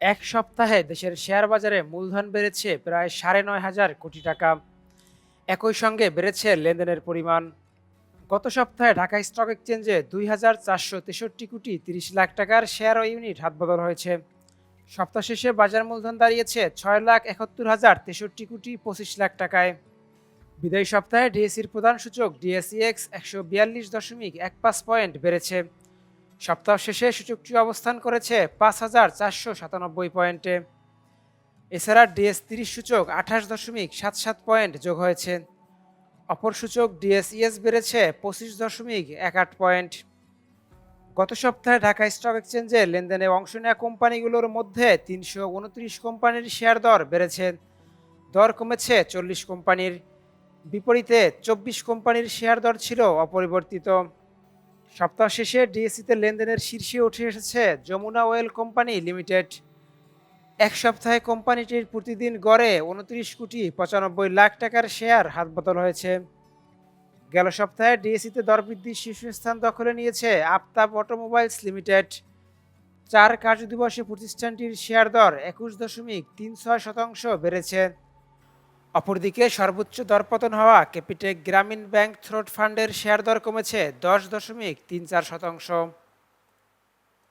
এক সপ্তাহে দেশের শেয়ার বাজারে মূলধন বেড়েছে প্রায় ৯,৫০০ কোটি টাকা। একই সঙ্গে বেড়েছে লেনদেনের পরিমাণ। গত সপ্তাহে ঢাকা স্টক এক্সচেঞ্জে ২,৪৬৩,৩০ লাখ টাকার শেয়ার ও ইউনিট হাতবদল হয়েছে। সপ্তাহ শেষে বাজার মূলধন দাঁড়িয়েছে ৬,৭১,০৭২,২৫ লাখ টাকায়। বিদায়ী সপ্তাহে ডিএসইর প্রধান সূচক ডিএসইএক্স ১৪২.১৫ পয়েন্ট বেড়েছে। সপ্তাহ শেষে সূচকটি অবস্থান করেছে ৫,৪৯৭ পয়েন্টে। এছাড়া ডিএস ৩০ সূচক ২৮.৭৭ পয়েন্ট যোগ হয়েছে। অপর সূচক ডিএসইএস বেড়েছে ২৫.১৮ পয়েন্ট। গত সপ্তাহে ঢাকা স্টক এক্সচেঞ্জে লেনদেনে অংশ নেওয়া কোম্পানিগুলোর মধ্যে ৩২৯ কোম্পানির শেয়ার দর বেড়েছে, দর কমেছে ৪০ কোম্পানির। বিপরীতে ২৪ কোম্পানির শেয়ার দর ছিল অপরিবর্তিত। সপ্তাহ শেষে ডিএসইতে লেনদেনের শীর্ষে উঠে এসেছে যমুনা অয়েল কোম্পানি লিমিটেড। এক সপ্তাহে কোম্পানিটির প্রতিদিন গড়ে ২৯,৯৫ লাখ টাকার শেয়ার হাতবদল হয়েছে। গেল সপ্তাহে ডিএসইতে দরবৃদ্ধির শীর্ষস্থান দখলে নিয়েছে আফতাব অটোমোবাইলস লিমিটেড। ৪ কার্যদিবসে প্রতিষ্ঠানটির শেয়ার দর ২১.৩৬% বেড়েছে। অপরদিকে সর্বোচ্চ দরপতন হওয়া ক্যাপিটেক গ্রামীণ ব্যাংক থ্রোট ফান্ডের শেয়ার দর কমেছে ১০.৩৪%।